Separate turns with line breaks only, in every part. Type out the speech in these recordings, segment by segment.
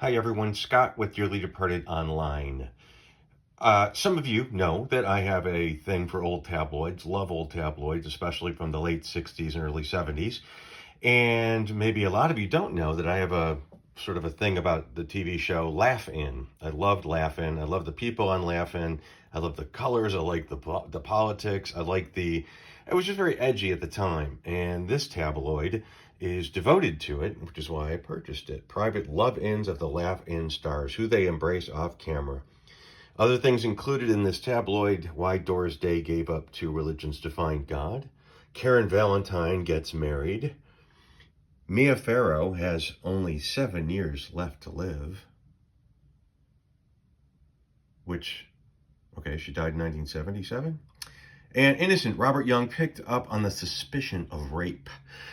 Hi everyone, Scott with Dearly Departed Online. Some of you know that I have a thing for old tabloids, love old tabloids, especially from the late 60s and early 70s. And maybe a lot of you don't know that I have a sort of a thing about the TV show Laugh-In. I loved Laugh-In. I love the people on Laugh-In. I love the colors. I like the politics. It was just very edgy at the time. And this tabloid is devoted to it, which is why I purchased it. Private love-ins of the Laugh-In stars, who they embrace off camera. Other things included in this tabloid: why Doris Day gave up to religion's defiant God, Karen Valentine gets married, Mia Farrow has only 7 years left to live, she died in 1977. And innocent Robert Young picked up on the suspicion of rape.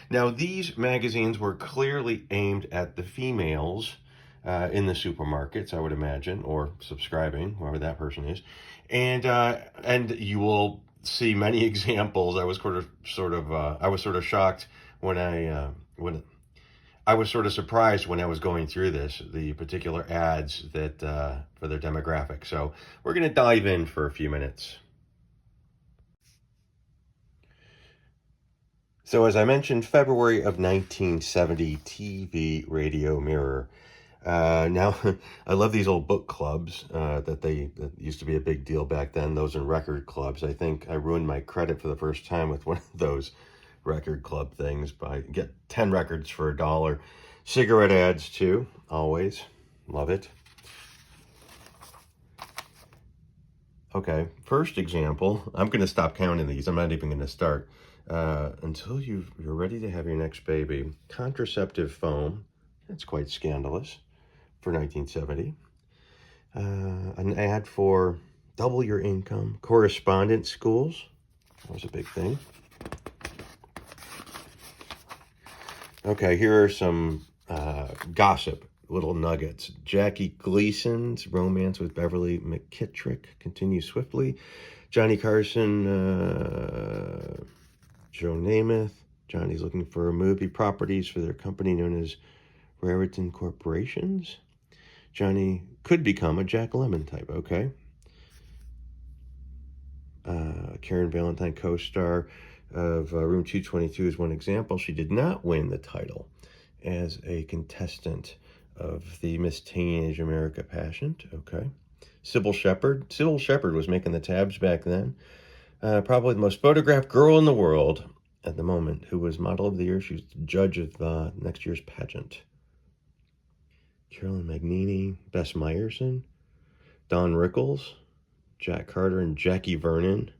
Now, these magazines were clearly aimed at the females in the supermarkets, I would imagine, or subscribing, whoever that person is. And you will see many examples. I was sort of shocked when I was sort of surprised when I was going through the particular ads that for their demographic. So we're going to dive in for a few minutes. So as I mentioned, February of 1970, TV Radio Mirror. Now, I love these old book clubs that used to be a big deal back then, those in record clubs. I think I ruined my credit for the first time with one of those record club things. But get 10 records for $1. Cigarette ads too, always. Love it. Okay, first example. I'm going to stop counting these. I'm not even going to start. Until you're ready to have your next baby. Contraceptive foam. That's quite scandalous for 1970. An ad for double your income. Correspondence schools. That was a big thing. Okay, here are some gossip, little nuggets. Jackie Gleason's romance with Beverly McKittrick continues swiftly. Johnny Carson, Joe Namath. Johnny's looking for movie properties for their company known as Raritan Corporations. Johnny could become a Jack Lemmon type, okay? Karen Valentine, co-star of Room 222, is one example. She did not win the title as a contestant of the Miss Teenage America pageant, okay? Sybil Shepherd. Sybil Shepherd was making the tabs back then. Probably the most photographed girl in the world at the moment, who was model of the year. She was the judge of next year's pageant. Carolyn Magnini, Bess Meyerson, Don Rickles, Jack Carter, and Jackie Vernon.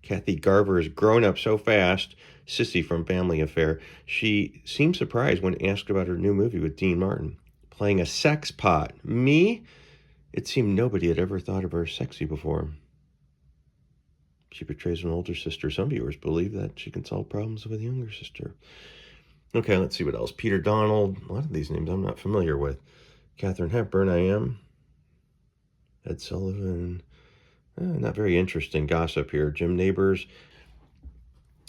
Kathy Garver has grown up so fast. Sissy from Family Affair. She seemed surprised when asked about her new movie with Dean Martin, playing a sex pot. Me? It seemed nobody had ever thought of her as sexy before. She portrays an older sister. Some viewers believe that she can solve problems with a younger sister. Okay, let's see what else. Peter Donald. A lot of these names I'm not familiar with. Katharine Hepburn, I am. Ed Sullivan. Not very interesting gossip here. Jim Neighbors.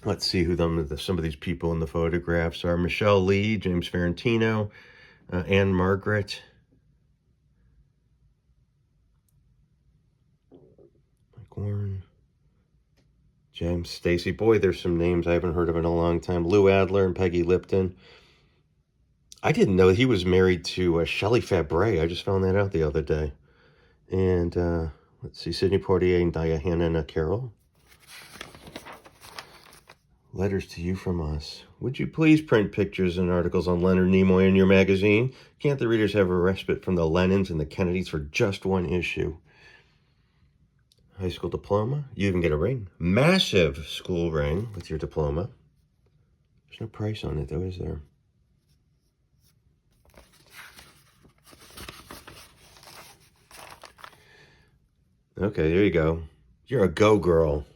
Let's see who some of these people in the photographs are. Michelle Lee, James Ferrantino, Anne Margaret. Mike Warren. James Stacy. Boy, there's some names I haven't heard of in a long time. Lou Adler and Peggy Lipton. I didn't know he was married to Shelley Fabre. I just found that out the other day. And let's see, Sidney Poitier and Diana Carroll. Letters to you from us. Would you please print pictures and articles on Leonard Nimoy in your magazine? Can't the readers have a respite from the Lennons and the Kennedys for just one issue? High school diploma. You even get a ring. Massive school ring with your diploma. There's no price on it though, is there? Okay, there you go. You're a go girl.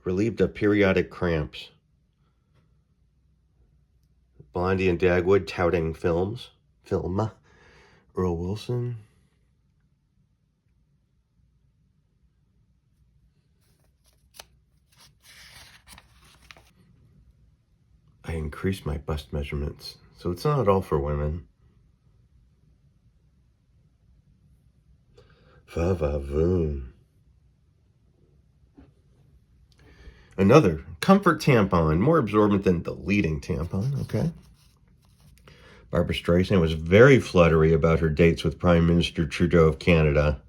Relieved of periodic cramps. Blondie and Dagwood touting film. Earl Wilson. I increased my bust measurements, so it's not all for women. Va-va-voom. Another comfort tampon, more absorbent than the leading tampon, okay? Barbara Streisand was very fluttery about her dates with Prime Minister Trudeau of Canada.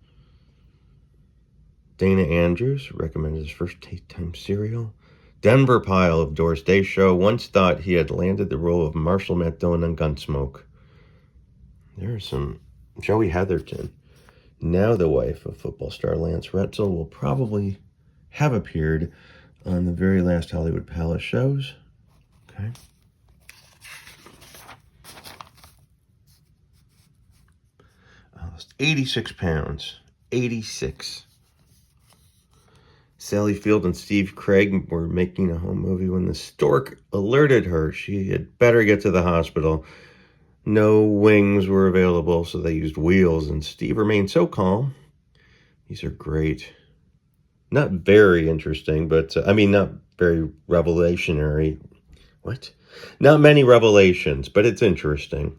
Dana Andrews recommended his first daytime serial. Denver Pyle of Doris Day Show once thought he had landed the role of Marshall Matt Dillon on Gunsmoke. There's some Joey Heatherton, now the wife of football star Lance Retzel, will probably have appeared on the very last Hollywood Palace shows. Okay. 86 pounds. 86. Sally Field and Steve Craig were making a home movie when the stork alerted her she had better get to the hospital. No wings were available, so they used wheels, and Steve remained so calm. These are great. Not very interesting, but, not very revelationary. What? Not many revelations, but it's interesting.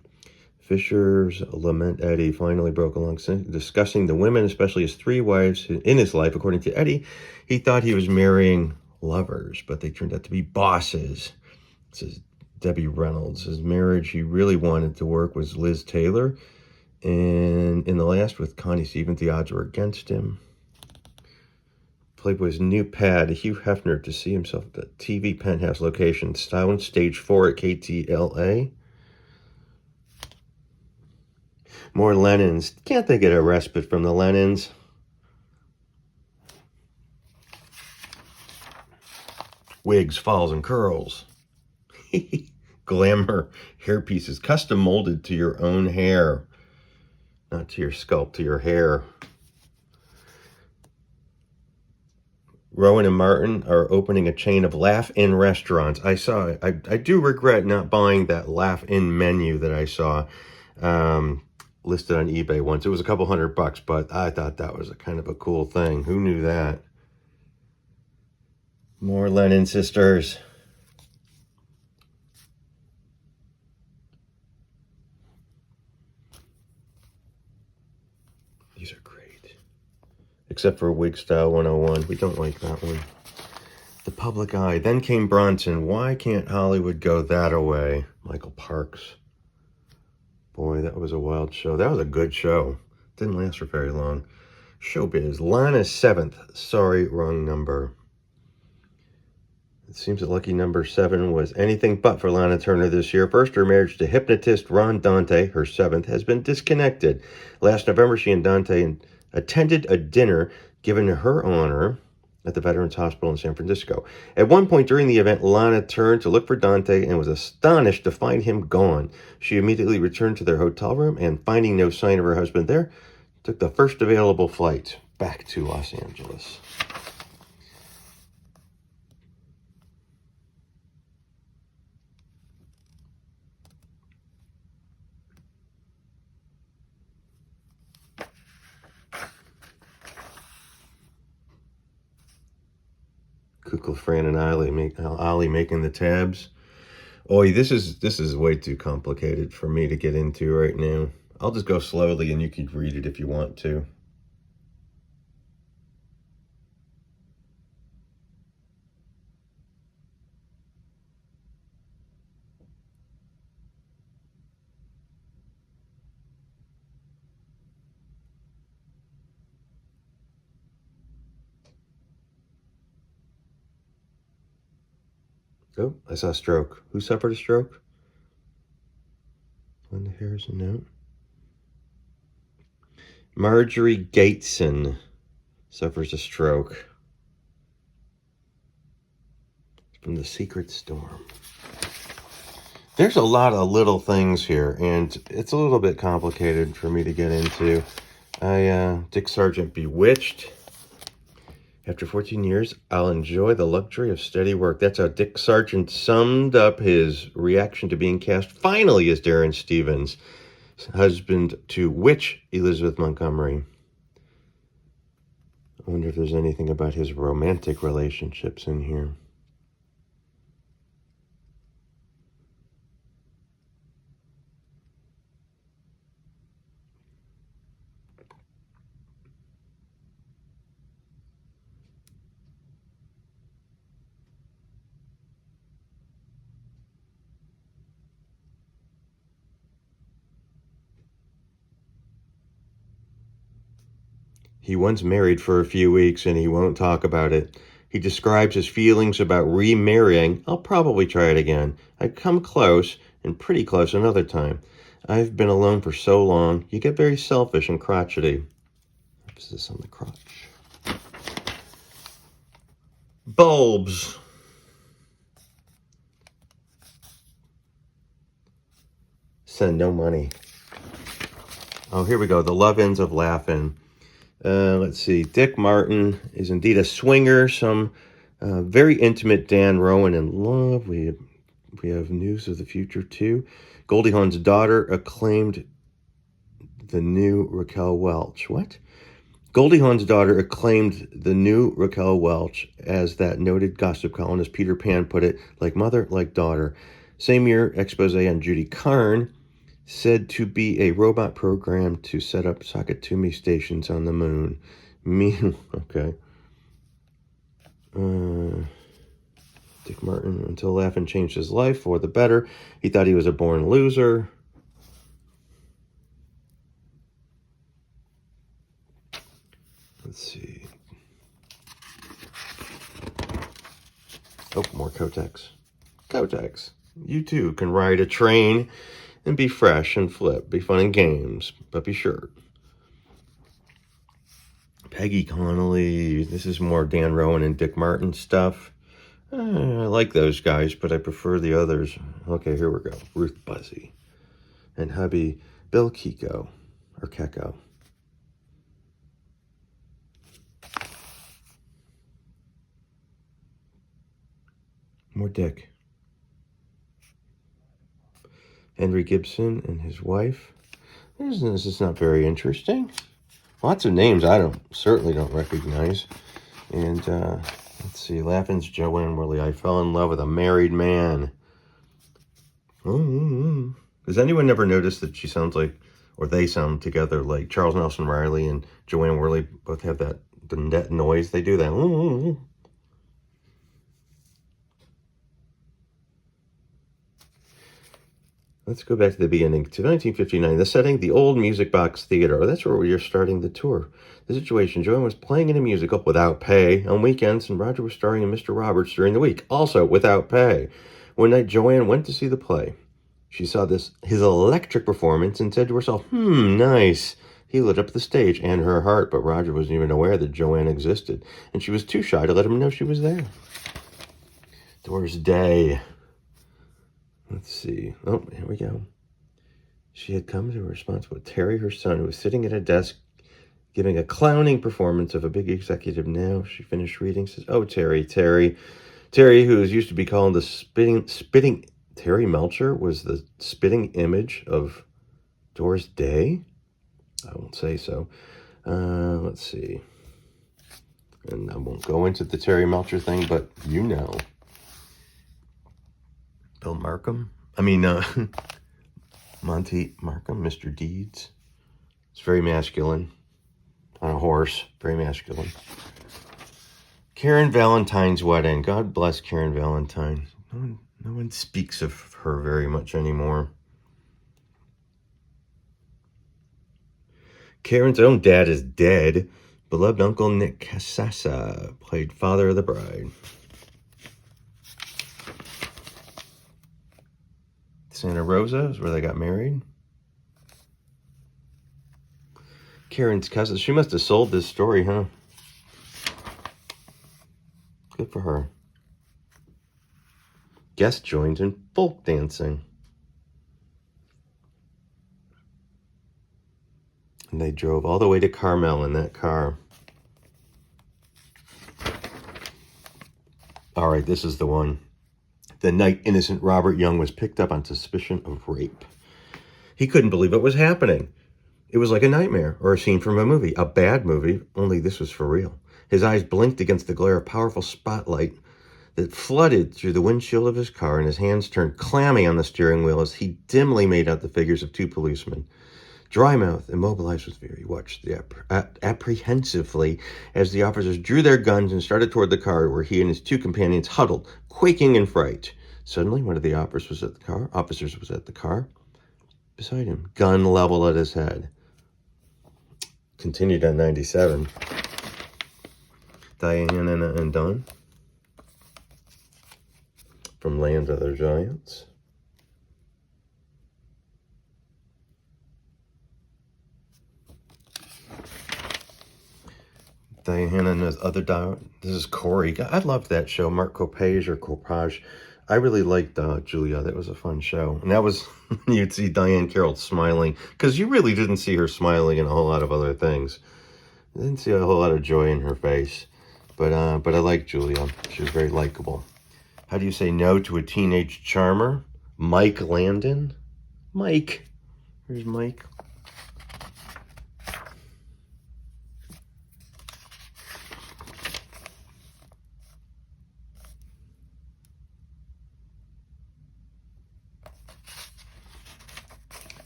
Fisher's lament Eddie finally broke along discussing the women, especially his 3 wives in his life. According to Eddie, he thought he was marrying lovers, but they turned out to be bosses. Says Debbie Reynolds. His marriage he really wanted to work was Liz Taylor. And in the last with Connie Stevens, the odds were against him. Playboy's new pad, Hugh Hefner, to see himself at the TV Penthouse location, Sound Stage 4 at KTLA. More Lennons. Can't they get a respite from the Lennons? Wigs, falls, and curls. Glamour hairpieces, custom molded to your own hair. Not to your scalp, to your hair. Rowan and Martin are opening a chain of Laugh-In restaurants. I saw it. I do regret not buying that Laugh-In menu that I saw listed on eBay once. It was a couple $100, but I thought that was a kind of a cool thing. Who knew that? More Lennon sisters. These are great. Except for Wig Style 101. We don't like that one. The Public Eye. Then came Bronson. Why can't Hollywood go that away? Michael Parks. Boy, that was a wild show. That was a good show. Didn't last for very long. Showbiz. Lana's 7th. Sorry, wrong number. It seems that lucky number 7 was anything but for Lana Turner this year. First, her marriage to hypnotist Ron Dante, her 7th, has been disconnected. Last November, she and Dante attended a dinner given to her honor at the Veterans Hospital in San Francisco. At one point during the event, Lana turned to look for Dante and was astonished to find him gone. She immediately returned to their hotel room and, finding no sign of her husband there, took the first available flight back to Los Angeles. Kukla, Fran, and Ollie making the tabs. Oh, this is way too complicated for me to get into right now. I'll just go slowly and you can read it if you want to. Oh, I saw a stroke. Who suffered a stroke? Linda Harrison, no. Marjorie Gateson suffers a stroke from The Secret Storm. There's a lot of little things here, and it's a little bit complicated for me to get into. Dick Sargent, Bewitched. After 14 years, I'll enjoy the luxury of steady work. That's how Dick Sargent summed up his reaction to being cast finally as Darren Stevens, husband to witch Elizabeth Montgomery. I wonder if there's anything about his romantic relationships in here. He once married for a few weeks and he won't talk about it. He describes his feelings about remarrying. I'll probably try it again. I've come close, and pretty close another time. I've been alone for so long. You get very selfish and crotchety. Emphasis on the crotch. Bulbs. Send no money. Oh, here we go. The love-ins of laughing. Let's see. Dick Martin is indeed a swinger. Some very intimate Dan Rowan in love. We have news of the future, too. Goldie Hawn's daughter acclaimed the new Raquel Welch. What? Goldie Hawn's daughter acclaimed the new Raquel Welch, as that noted gossip columnist Peter Pan put it, like mother, like daughter. Same year, expose on Judy Carn, said to be a robot program to set up Sakatumi stations on the moon. Okay. Dick Martin, until laughing changed his life for the better. He thought he was a born loser. Let's see. Oh, more Kotex. Kotex. You too can ride a train and be fresh and flip. Be fun in games, but be sure. Peggy Connolly. This is more Dan Rowan and Dick Martin stuff. I like those guys, but I prefer the others. Okay, here we go. Ruth Buzzy. And hubby Bill Keko. Or Keko. More Dick. Henry Gibson and his wife. This is not very interesting. Lots of names I certainly don't recognize. And let's see, Laughing's Joanne Worley. I fell in love with a married man. Does anyone ever notice that she sounds like, or they sound together like Charles Nelson Riley and Joanne Worley both have that noise they do, that. Let's go back to the beginning, to 1959. The setting, the old Music Box Theater. That's where we are starting the tour. The situation, Joanne was playing in a musical without pay on weekends, and Roger was starring in Mr. Roberts during the week, also without pay. One night, Joanne went to see the play. She saw his electric performance and said to herself, nice. He lit up the stage and her heart, but Roger wasn't even aware that Joanne existed, and she was too shy to let him know she was there. Doris Day. Let's see. Oh, here we go. She had come to a response with Terry, her son, who was sitting at a desk giving a clowning performance of a big executive. Now she finished reading, says, oh, Terry, who used to be called the spitting, Terry Melcher was the spitting image of Doris Day? I won't say so. Let's see. And I won't go into the Terry Melcher thing, but you know. Bill Markham. Monty Markham, Mr. Deeds. It's very masculine. On a horse, very masculine. Karen Valentine's wedding. God bless Karen Valentine. No one speaks of her very much anymore. Karen's own dad is dead. Beloved Uncle Nick Casassa played father of the bride. Santa Rosa is where they got married. Karen's cousin. She must have sold this story, huh? Good for her. Guest joined in folk dancing. And they drove all the way to Carmel in that car. All right, this is the one. The night innocent Robert Young was picked up on suspicion of rape. He couldn't believe what was happening. It was like a nightmare or a scene from a movie, a bad movie, only this was for real. His eyes blinked against the glare of powerful spotlight that flooded through the windshield of his car, and his hands turned clammy on the steering wheel as he dimly made out the figures of two policemen. Dry-mouthed, immobilized with fear, he watched apprehensively as the officers drew their guns and started toward the car where he and his two companions huddled, quaking in fright. Suddenly, one of the officers was at the car beside him, gun level at his head. continued on 97. Diana and Don from Land of the Giants. Diana and his other this is Corey. I loved that show, Mark Copage or Copage. I really liked Julia. That was a fun show. And that was, you'd see Diane Carroll smiling, because you really didn't see her smiling in a whole lot of other things. I didn't see a whole lot of joy in her face. But I liked Julia. She was very likable. How do you say no to a teenage charmer? Mike Landon? Mike. Here's Mike.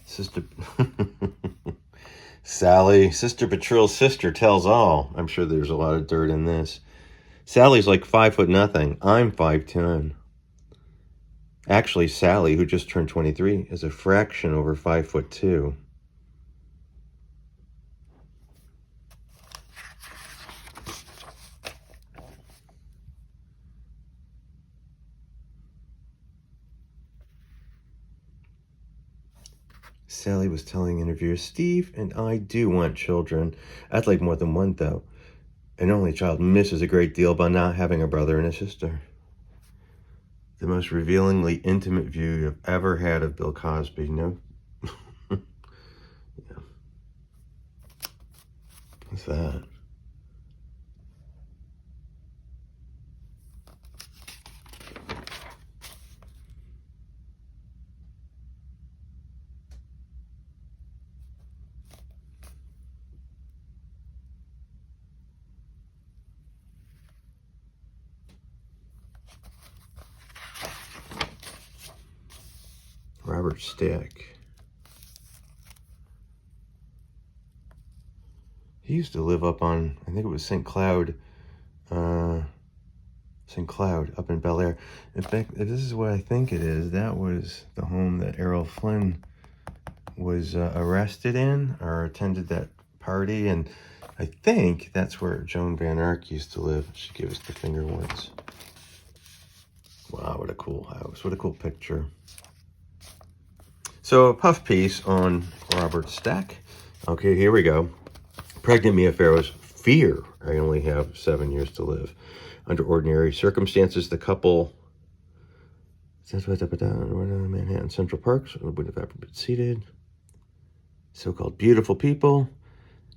Sister Sally, Sister Patrol's sister tells all. I'm sure there's a lot of dirt in this. Sally's like 5 foot nothing. I'm 5'10". Actually, Sally, who just turned 23, is a fraction over 5'2". Sally was telling interviewers, Steve and I do want children. I'd like more than one, though. An only child misses a great deal by not having a brother and a sister. The most revealingly intimate view you've ever had of Bill Cosby. No? Yeah. What's that? Robert Stack. He used to live up on, I think it was St. Cloud up in Bel Air. In fact, if this is what I think it is, that was the home that Errol Flynn was arrested in, or attended that party, and I think that's where Joan Van Ark used to live. She gave us the finger once. Wow, what a cool house. What a cool picture. So a puff piece on Robert Stack. Okay, here we go. Pregnant Mia Farrow's fear. I only have 7 years to live. Under ordinary circumstances, the couple Manhattan Central Park would have ever been seated. So-called beautiful people.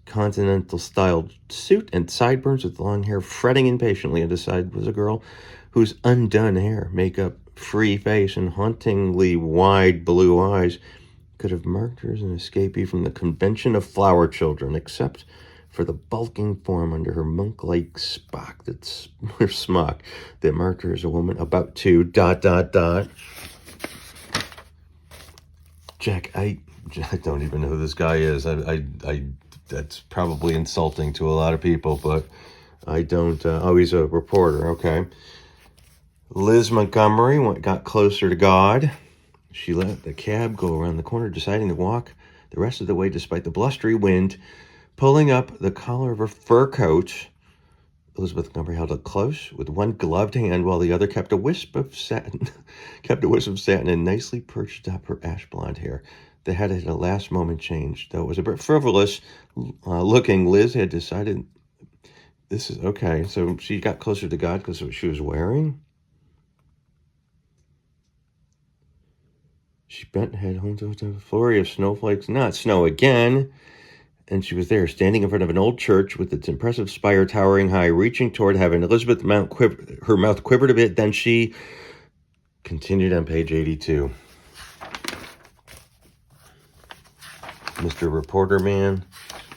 Continental-styled suit and sideburns with long hair, fretting impatiently. And side was a girl whose undone hair, makeup, free face, and hauntingly wide blue eyes could have marked her as an escapee from the convention of flower children, except for the bulking form under her monk-like smock that marked her as a woman about to ... Jack, I don't even know who this guy is. I that's probably insulting to a lot of people, but I don't. Oh, he's a reporter. Okay. Liz Montgomery got closer to God. She let the cab go around the corner, deciding to walk the rest of the way despite the blustery wind, pulling up the collar of her fur coat. Elizabeth Montgomery held it close with one gloved hand while the other kept a wisp of satin, and nicely perched up her ash blonde hair. The head had a last moment change, though it was a bit frivolous looking. Liz had decided this is okay. So she got closer to God because of what she was wearing. She bent her head home to a flurry of snowflakes, not snow again. And she was there, standing in front of an old church with its impressive spire towering high, reaching toward heaven. Elizabeth's her mouth quivered a bit. Then she continued on page 82. Mr. Reporter Man,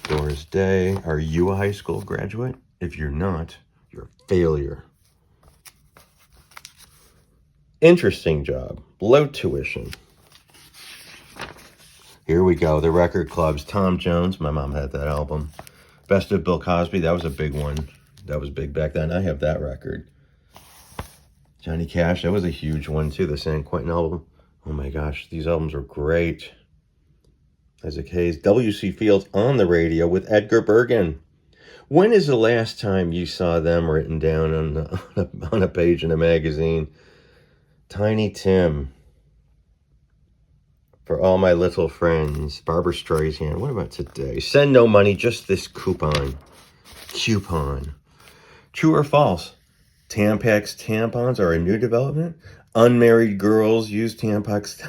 Doris Day. Are you a high school graduate? If you're not, you're a failure. Interesting job. Low tuition. Here we go. The record clubs. Tom Jones. My mom had that album. Best of Bill Cosby. That was a big one. That was big back then. I have that record. Johnny Cash. That was a huge one too. The San Quentin album. Oh my gosh. These albums are great. Isaac Hayes, W.C. Fields on the radio with Edgar Bergen. When is the last time you saw them written down on a page in a magazine? Tiny Tim. For all my little friends. Barbara Streisand. What about today? Send no money, just this coupon. Coupon. True or false? Tampax tampons are a new development? Unmarried girls use Tampax.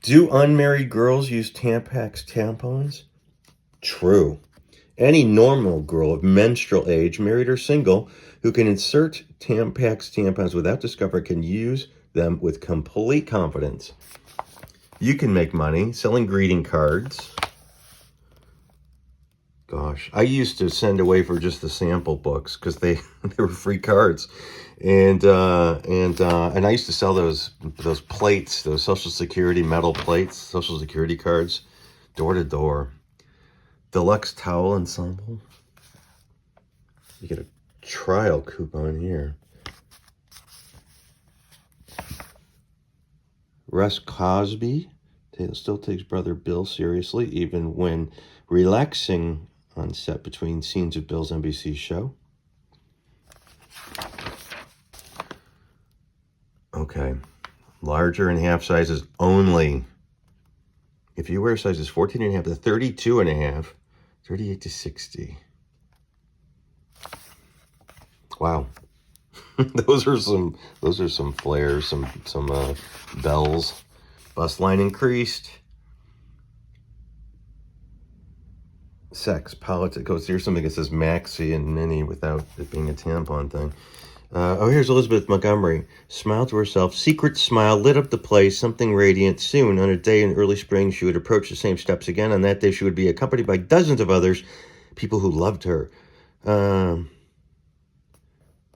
Do unmarried girls use Tampax tampons? True. Any normal girl of menstrual age, married or single, who can insert Tampax tampons without discomfort can use them with complete confidence. You can make money selling greeting cards. Gosh, I used to send away for just the sample books because they were free cards, and I used to sell those plates, those Social Security metal plates, Social Security cards, door to door. Deluxe towel ensemble. You get a trial coupon here. Russ Cosby still takes brother Bill seriously, even when relaxing on set between scenes of Bill's NBC show. Okay. Larger and half sizes only. If you wear sizes 14 and a half to 32 and a half, 38 to 60. Wow. those are some flares, some bells. Bust line increased. Sex, politics. Oh, here's something that says maxi and mini without it being a tampon thing. Here's Elizabeth Montgomery. Smiled to herself. Secret smile lit up the place. Something radiant. Soon, on a day in early spring, she would approach the same steps again. On that day, she would be accompanied by dozens of others, people who loved her.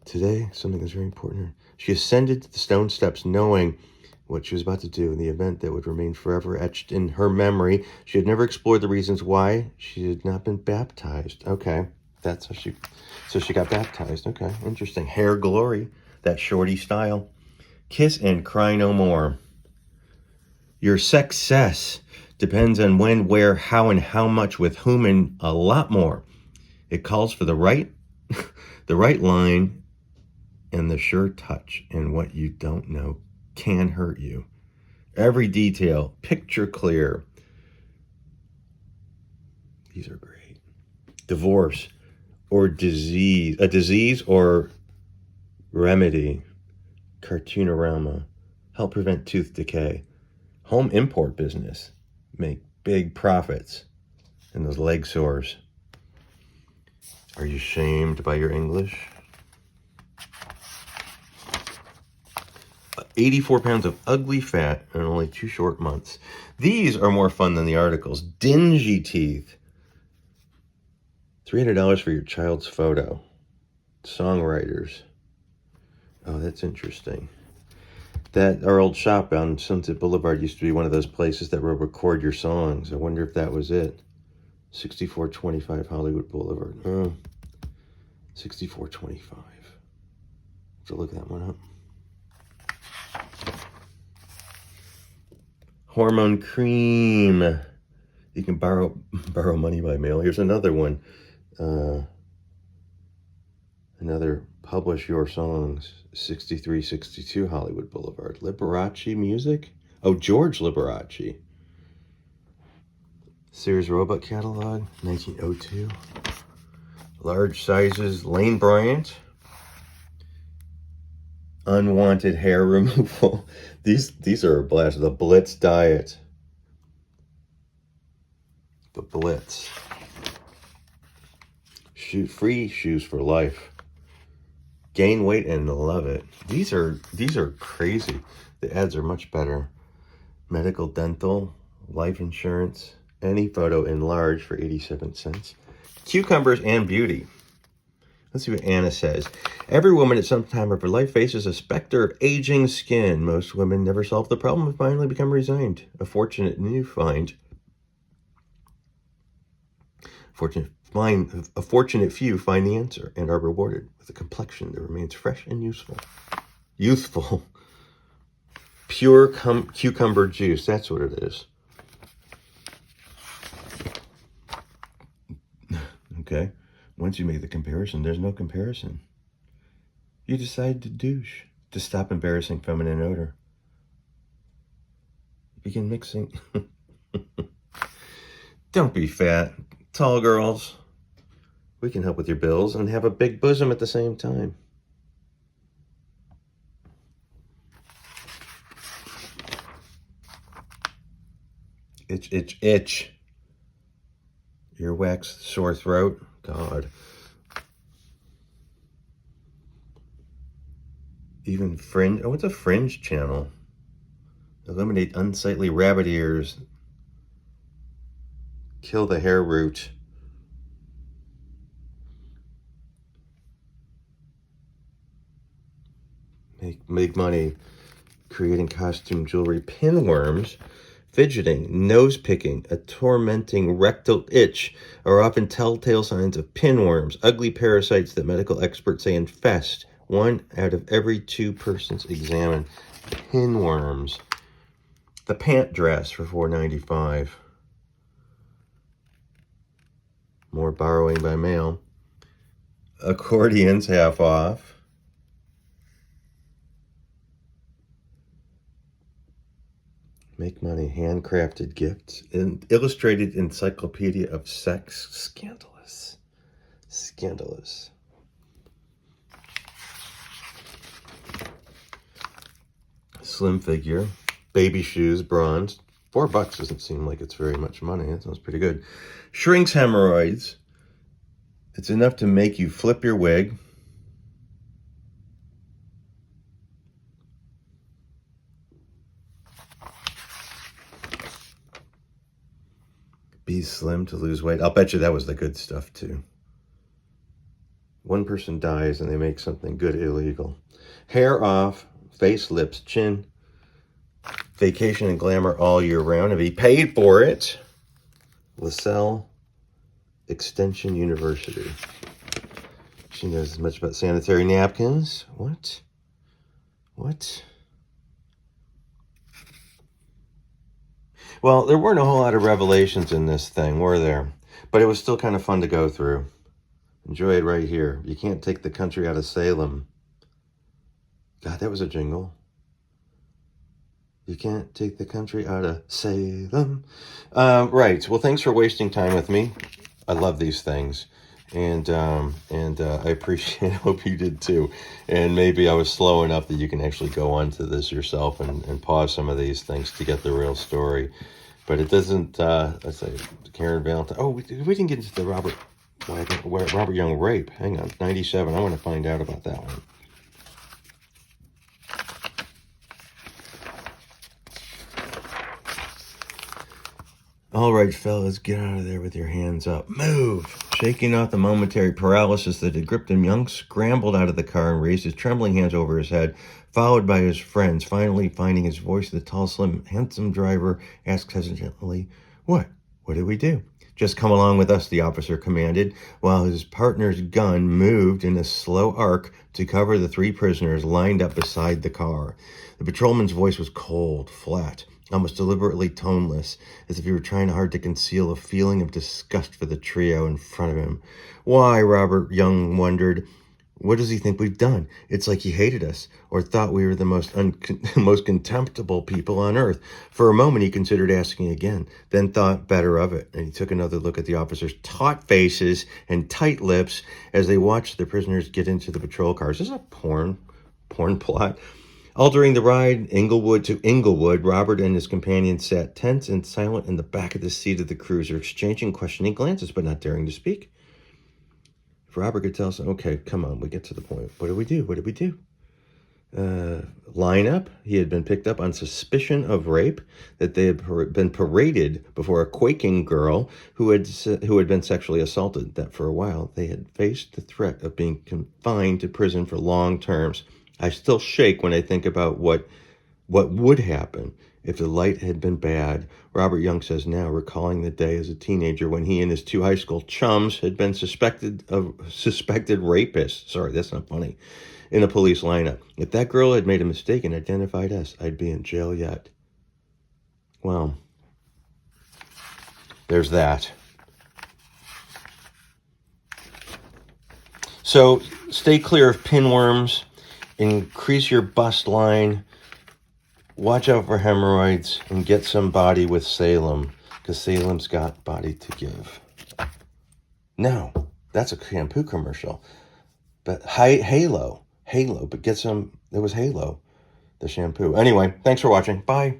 Today, something is very important. She ascended the stone steps, knowing what she was about to do in the event that would remain forever etched in her memory. She had never explored the reasons why she had not been baptized. Okay, that's how she got baptized. Okay, interesting. Hair glory, that shorty style. Kiss and cry no more. Your success depends on when, where, how, and how much, with whom, and a lot more. It calls for the right line and the sure touch, and what you don't know can hurt you. Every detail, picture clear. These are great. Divorce or disease, a disease or remedy. Cartoonorama. Help prevent tooth decay. Home import business. Make big profits. And those leg sores. Are you shamed by your English? 84 pounds of ugly fat in only 2 short months. These are more fun than the articles. Dingy teeth. $300 for your child's photo. Songwriters. Oh, that's interesting. Our old shop on Sunset Boulevard used to be one of those places that will record your songs. I wonder if that was it. 6425 Hollywood Boulevard. Oh, 6425. So look that one up. Hormone cream. You can borrow money by mail. Here's another one. Another publish your songs. 6362 Hollywood Boulevard. Liberace music. Oh, George Liberace. Sears Roebuck catalog. 1902. Large sizes. Lane Bryant. Unwanted hair removal. These are a blast. The Blitz diet. The Blitz. Free shoes for life. Gain weight and love it. These are crazy. The ads are much better. Medical, dental, life insurance. Any photo enlarged for 87 cents. Cucumbers and beauty. Let's see what Anna says. Every woman at some time of her life faces a specter of aging skin. Most women never solve the problem and finally become resigned. A fortunate few find the answer and are rewarded with a complexion that remains fresh and useful. Youthful. Pure cucumber juice. That's what it is. okay? Once you make the comparison, there's no comparison. You decide to douche, to stop embarrassing feminine odor. Begin mixing. Don't be fat. Tall girls, we can help with your bills and have a big bosom at the same time. Itch, itch, itch. Earwax, sore throat. God. Even fringe. Oh, what's a fringe channel? Eliminate unsightly rabbit ears. Kill the hair root. Make money creating costume jewelry. Pinworms, fidgeting, nose picking, a tormenting rectal itch are often telltale signs of pinworms, ugly parasites that medical experts say infest 1 out of every 2 persons examined. Pinworms. The pant dress for $4.95. More borrowing by mail. Accordions half off. Make money, handcrafted gifts. An illustrated encyclopedia of sex. Scandalous. Scandalous. Slim figure. Baby shoes, bronze. $4 doesn't seem like it's very much money. That sounds pretty good. Shrinks hemorrhoids. It's enough to make you flip your wig. Be slim to lose weight. I'll bet you that was the good stuff too. One person dies and they make something good illegal. Hair off, face, lips, chin. Vacation and glamour all year round. If he paid for it. LaSalle Extension University. She knows as much about sanitary napkins. What? What? Well, there weren't a whole lot of revelations in this thing, were there? But it was still kind of fun to go through. Enjoy it right here. You can't take the country out of Salem. God, that was a jingle. You can't take the country out of Salem. Right. Well, thanks for wasting time with me. I love these things. And I appreciate it. Hope you did too. And maybe I was slow enough that you can actually go onto this yourself and pause some of these things to get the real story. But it doesn't, let's say, Karen Valentine. Oh, we didn't get into the Robert Young rape. Hang on, 97. I want to find out about that one. All right, fellas, get out of there with your hands up. Move! Shaking off the momentary paralysis that had gripped him, Young scrambled out of the car and raised his trembling hands over his head, followed by his friends. Finally, finding his voice, the tall, slim, handsome driver asked hesitantly, What did we do? Just come along with us, the officer commanded, while his partner's gun moved in a slow arc to cover the 3 prisoners lined up beside the car. The patrolman's voice was cold, flat, almost deliberately toneless, as if he were trying hard to conceal a feeling of disgust for the trio in front of him. Why, Robert Young wondered. What does he think we've done? It's like he hated us, or thought we were the most contemptible people on earth. For a moment, he considered asking again, then thought better of it, and he took another look at the officers' taut faces and tight lips as they watched the prisoners get into the patrol cars. Is this a porn plot? Altering the ride, Inglewood to Inglewood, Robert and his companion sat tense and silent in the back of the seat of the cruiser, exchanging questioning glances, but not daring to speak. If Robert could tell us, okay, come on, we get to the point. What did we do? What did we do? Lineup. He had been picked up on suspicion of rape, that they had been paraded before a quaking girl who had been sexually assaulted, that for a while they had faced the threat of being confined to prison for long terms. I still shake when I think about what would happen if the light had been bad. Robert Young says now, recalling the day as a teenager when he and his 2 high school chums had been suspected rapists. Sorry, that's not funny. In a police lineup. If that girl had made a mistake and identified us, I'd be in jail yet. Well, there's that. So stay clear of pinworms, increase your bust line, watch out for hemorrhoids, and get some body with Salem, because Salem's got body to give. Now, that's a shampoo commercial. But Halo, but get some, it was Halo, the shampoo. Anyway, thanks for watching. Bye.